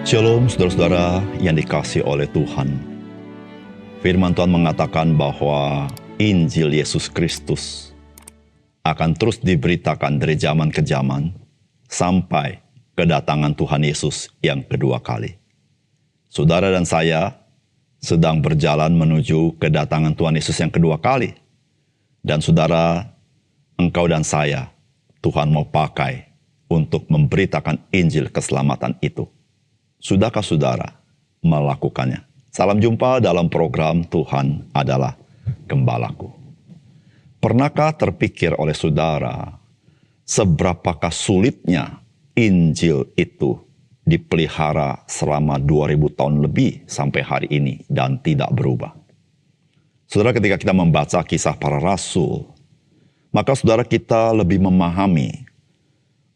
Shalom saudara-saudara yang dikasihi oleh Tuhan. Firman Tuhan mengatakan bahwa Injil Yesus Kristus akan terus diberitakan dari zaman ke zaman sampai kedatangan Tuhan Yesus yang kedua kali. Saudara dan saya sedang berjalan menuju kedatangan Tuhan Yesus yang kedua kali. Dan saudara, engkau dan saya, Tuhan mau pakai untuk memberitakan Injil keselamatan itu. Sudahkah saudara melakukannya? Salam jumpa dalam program Tuhan adalah Gembalaku. Pernahkah terpikir oleh saudara seberapakah sulitnya Injil itu dipelihara selama 2000 tahun lebih sampai hari ini dan tidak berubah? Saudara, ketika kita membaca kisah para rasul, maka saudara kita lebih memahami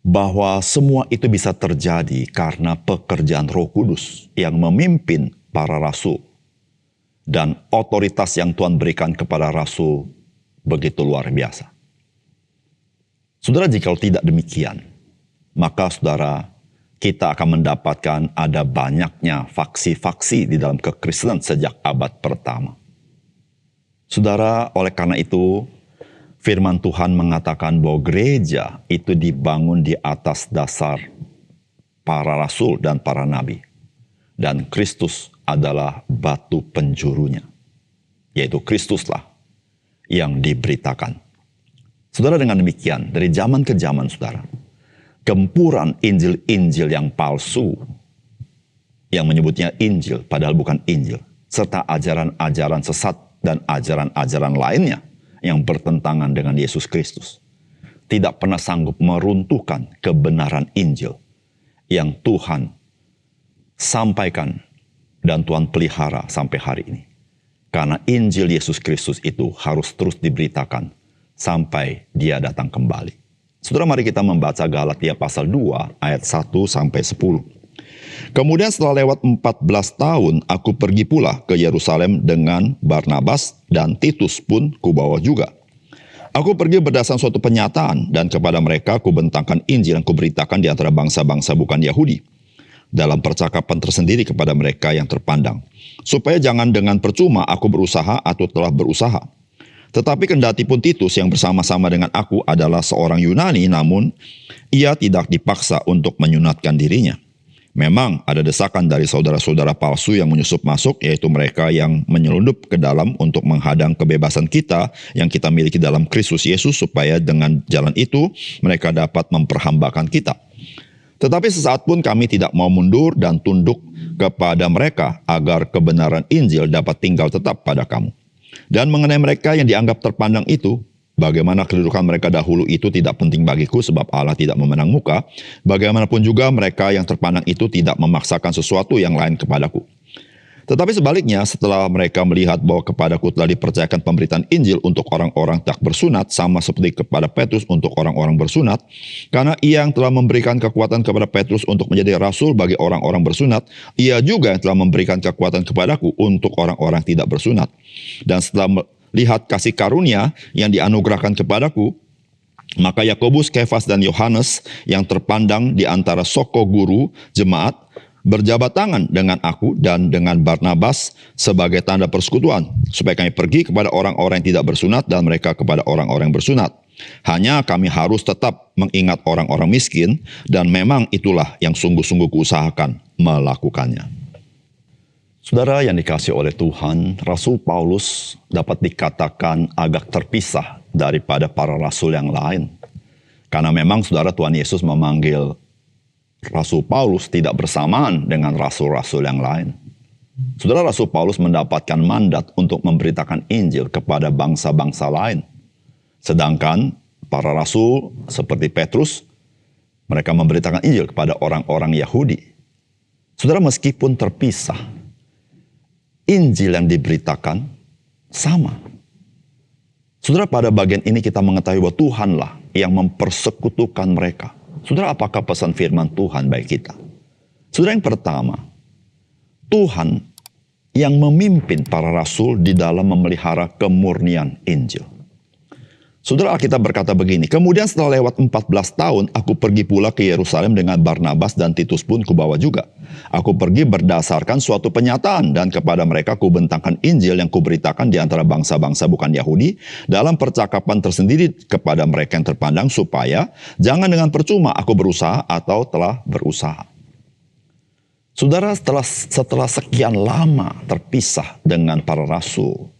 bahwa semua itu bisa terjadi karena pekerjaan Roh Kudus yang memimpin para rasul. Dan otoritas yang Tuhan berikan kepada rasul begitu luar biasa. Saudara, jika tidak demikian, maka saudara, kita akan mendapatkan ada banyaknya faksi-faksi di dalam kekristenan sejak abad pertama. Saudara, oleh karena itu, firman Tuhan mengatakan bahwa gereja itu dibangun di atas dasar para rasul dan para nabi. Dan Kristus adalah batu penjurunya. Yaitu Kristuslah yang diberitakan. Saudara, dengan demikian, dari zaman ke zaman saudara, gempuran Injil-Injil yang palsu, yang menyebutnya Injil padahal bukan Injil, serta ajaran-ajaran sesat dan ajaran-ajaran lainnya, yang bertentangan dengan Yesus Kristus, tidak pernah sanggup meruntuhkan kebenaran Injil yang Tuhan sampaikan dan Tuhan pelihara sampai hari ini. Karena Injil Yesus Kristus itu harus terus diberitakan sampai Dia datang kembali. Saudara, mari kita membaca Galatia pasal 2 ayat 1 sampai 10. Kemudian setelah lewat 14 tahun, aku pergi pula ke Yerusalem dengan Barnabas dan Titus pun kubawa juga. Aku pergi berdasarkan suatu penyataan dan kepada mereka kubentangkan Injil yang kuberitakan di antara bangsa-bangsa bukan Yahudi. Dalam percakapan tersendiri kepada mereka yang terpandang. Supaya jangan dengan percuma aku berusaha atau telah berusaha. Tetapi kendati pun Titus yang bersama-sama dengan aku adalah seorang Yunani, namun ia tidak dipaksa untuk menyunatkan dirinya. Memang ada desakan dari saudara-saudara palsu yang menyusup masuk, yaitu mereka yang menyelundup ke dalam untuk menghadang kebebasan kita yang kita miliki dalam Kristus Yesus, supaya dengan jalan itu mereka dapat memperhambakan kita. Tetapi sesaat pun kami tidak mau mundur dan tunduk kepada mereka agar kebenaran Injil dapat tinggal tetap pada kamu. Dan mengenai mereka yang dianggap terpandang itu, bagaimana kedudukan mereka dahulu itu tidak penting bagiku sebab Allah tidak memandang muka. Bagaimanapun juga mereka yang terpandang itu tidak memaksakan sesuatu yang lain kepadaku. Tetapi sebaliknya, setelah mereka melihat bahwa kepadaku telah dipercayakan pemberitaan Injil untuk orang-orang tak bersunat, sama seperti kepada Petrus untuk orang-orang bersunat, karena ia yang telah memberikan kekuatan kepada Petrus untuk menjadi rasul bagi orang-orang bersunat, ia juga yang telah memberikan kekuatan kepadaku untuk orang-orang tidak bersunat. Dan setelah lihat kasih karunia yang dianugerahkan kepadaku, maka Yakobus, Kefas, dan Yohanes yang terpandang di antara soko guru jemaat berjabat tangan dengan aku dan dengan Barnabas sebagai tanda persekutuan, supaya kami pergi kepada orang-orang yang tidak bersunat dan mereka kepada orang-orang yang bersunat. Hanya kami harus tetap mengingat orang-orang miskin, dan memang itulah yang sungguh-sungguh kuusahakan melakukannya. Saudara yang dikasihi oleh Tuhan, Rasul Paulus dapat dikatakan agak terpisah daripada para rasul yang lain. Karena memang saudara, Tuhan Yesus memanggil Rasul Paulus tidak bersamaan dengan rasul-rasul yang lain. Saudara, Rasul Paulus mendapatkan mandat untuk memberitakan Injil kepada bangsa-bangsa lain. Sedangkan para rasul seperti Petrus, mereka memberitakan Injil kepada orang-orang Yahudi. Saudara, meskipun terpisah, Injil yang diberitakan sama. Saudara, pada bagian ini kita mengetahui bahwa Tuhanlah yang mempersekutukan mereka. Saudara, apakah pesan firman Tuhan bagi kita? Saudara, yang pertama, Tuhan yang memimpin para rasul di dalam memelihara kemurnian Injil. Saudara, Alkitab berkata begini, kemudian setelah lewat 14 tahun, aku pergi pula ke Yerusalem dengan Barnabas dan Titus pun kubawa juga. Aku pergi berdasarkan suatu penyataan dan kepada mereka kubentangkan Injil yang kuberitakan di antara bangsa-bangsa bukan Yahudi dalam percakapan tersendiri kepada mereka yang terpandang supaya jangan dengan percuma aku berusaha atau telah berusaha. Saudara, setelah sekian lama terpisah dengan para rasul,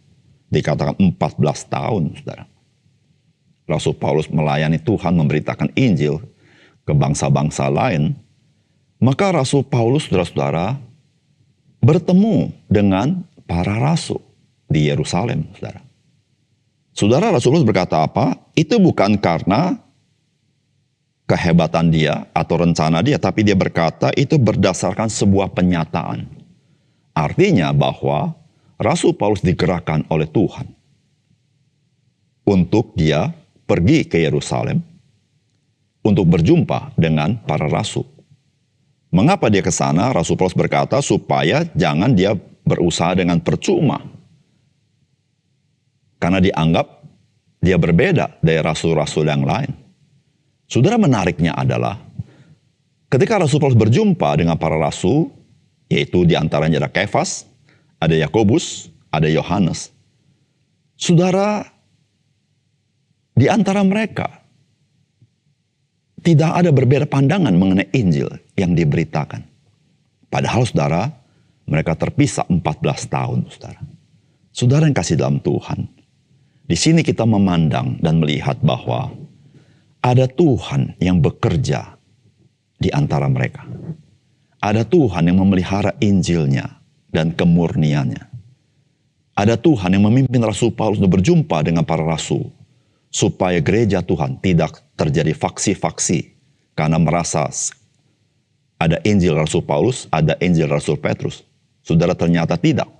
dikatakan 14 tahun, saudara. Rasul Paulus melayani Tuhan, memberitakan Injil ke bangsa-bangsa lain. Maka Rasul Paulus, saudara-saudara, bertemu dengan para rasul di Yerusalem, saudara. Saudara, Rasul Paulus berkata apa? Itu bukan karena kehebatan dia atau rencana dia, tapi dia berkata itu berdasarkan sebuah penyataan. Artinya bahwa Rasul Paulus digerakkan oleh Tuhan untuk dia pergi ke Yerusalem untuk berjumpa dengan para rasul. Mengapa dia ke sana? Rasul Paulus berkata supaya jangan dia berusaha dengan percuma. Karena dianggap dia berbeda dari rasul-rasul yang lain. Saudara, menariknya adalah ketika Rasul Paulus berjumpa dengan para rasul, yaitu diantaranya ada Kefas, ada Yakobus, ada Yohanes. Saudara, di antara mereka tidak ada berbeda pandangan mengenai Injil yang diberitakan. Padahal saudara, mereka terpisah 14 tahun, saudara. Saudara yang kasih dalam Tuhan, di sini kita memandang dan melihat bahwa ada Tuhan yang bekerja di antara mereka. Ada Tuhan yang memelihara Injilnya dan kemurniannya. Ada Tuhan yang memimpin Rasul Paulus untuk berjumpa dengan para rasul, supaya gereja Tuhan tidak terjadi faksi-faksi karena merasa ada Injil Rasul Paulus, ada Injil Rasul Petrus. Saudara, ternyata tidak.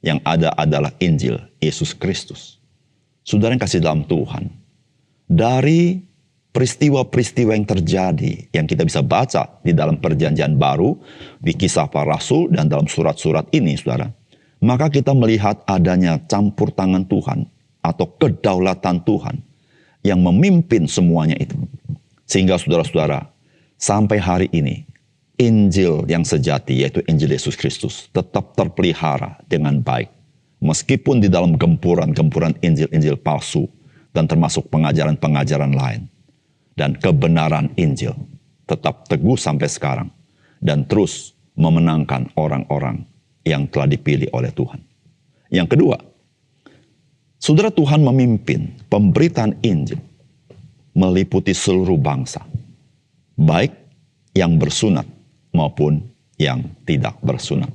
Yang ada adalah Injil Yesus Kristus. Saudara yang kasih dalam Tuhan, dari peristiwa-peristiwa yang terjadi yang kita bisa baca di dalam Perjanjian Baru, di Kisah Para Rasul dan dalam surat-surat ini, saudara, maka kita melihat adanya campur tangan Tuhan atau kedaulatan Tuhan yang memimpin semuanya itu. Sehingga saudara-saudara, sampai hari ini, Injil yang sejati, yaitu Injil Yesus Kristus, tetap terpelihara dengan baik. Meskipun di dalam gempuran-gempuran Injil-Injil palsu, dan termasuk pengajaran-pengajaran lain. Dan kebenaran Injil tetap teguh sampai sekarang. Dan terus memenangkan orang-orang yang telah dipilih oleh Tuhan. Yang kedua, saudara, Tuhan memimpin pemberitaan Injil meliputi seluruh bangsa, baik yang bersunat maupun yang tidak bersunat.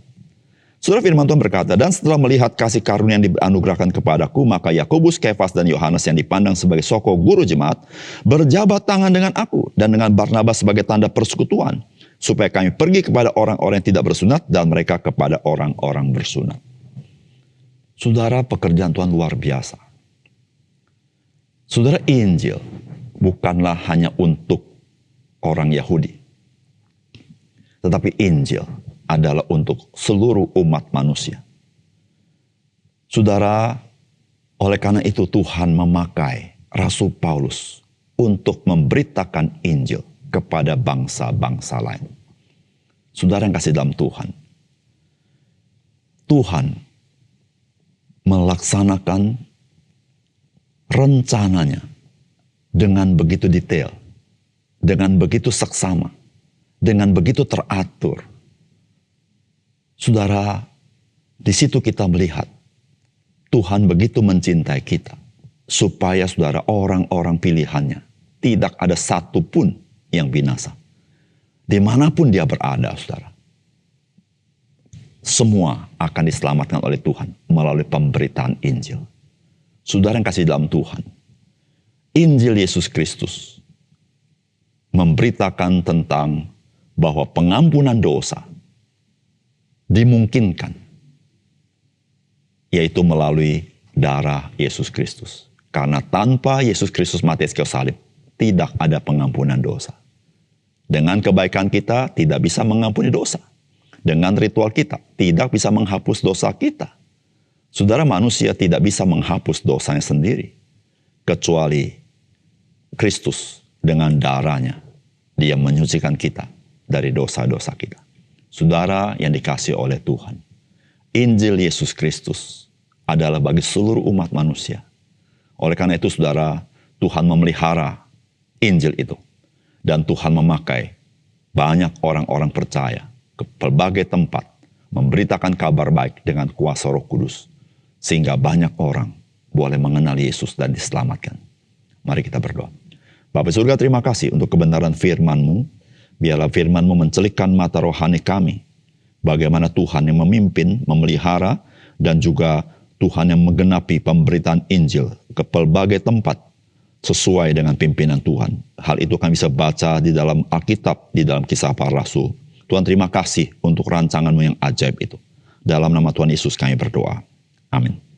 Saudara, firman Tuhan berkata, dan setelah melihat kasih karunia yang dianugerahkan kepadaku, maka Yakobus, Kefas, dan Yohanes yang dipandang sebagai soko guru jemaat, berjabat tangan dengan aku dan dengan Barnabas sebagai tanda persekutuan, supaya kami pergi kepada orang-orang yang tidak bersunat dan mereka kepada orang-orang bersunat. Saudara, pekerjaan Tuhan luar biasa. Saudara, Injil bukanlah hanya untuk orang Yahudi. Tetapi Injil adalah untuk seluruh umat manusia. Saudara, oleh karena itu Tuhan memakai Rasul Paulus untuk memberitakan Injil kepada bangsa-bangsa lain. Saudara yang kasih dalam Tuhan, Tuhan melaksanakan rencananya dengan begitu detail, dengan begitu seksama, dengan begitu teratur. Saudara, di situ kita melihat Tuhan begitu mencintai kita, supaya saudara, orang-orang pilihannya tidak ada satu pun yang binasa. Dimanapun dia berada, saudara, semua akan diselamatkan oleh Tuhan melalui pemberitaan Injil. Saudara yang kasih dalam Tuhan, Injil Yesus Kristus memberitakan tentang bahwa pengampunan dosa dimungkinkan, yaitu melalui darah Yesus Kristus. Karena tanpa Yesus Kristus mati di kayu salib, tidak ada pengampunan dosa. Dengan kebaikan kita tidak bisa mengampuni dosa. Dengan ritual kita tidak bisa menghapus dosa kita. Saudara, manusia tidak bisa menghapus dosanya sendiri. kecuali Kristus dengan darahnya. Dia menyucikan kita dari dosa-dosa kita. Saudara yang dikasihi oleh Tuhan, Injil Yesus Kristus adalah bagi seluruh umat manusia. Oleh karena itu saudara, Tuhan memelihara Injil itu. Dan Tuhan memakai banyak orang-orang percaya ke berbagai tempat memberitakan kabar baik dengan kuasa Roh Kudus. Sehingga banyak orang boleh mengenal Yesus dan diselamatkan. Mari kita berdoa. Bapa surga, terima kasih untuk kebenaran firman-Mu. Biarlah firman-Mu mencelikkan mata rohani kami. Bagaimana Tuhan yang memimpin, memelihara, dan juga Tuhan yang menggenapi pemberitaan Injil ke pelbagai tempat sesuai dengan pimpinan Tuhan. Hal itu kami bisa baca di dalam Alkitab, di dalam Kisah Para Rasul. Tuhan, terima kasih untuk rancangan-Mu yang ajaib itu. Dalam nama Tuhan Yesus kami berdoa. Amin.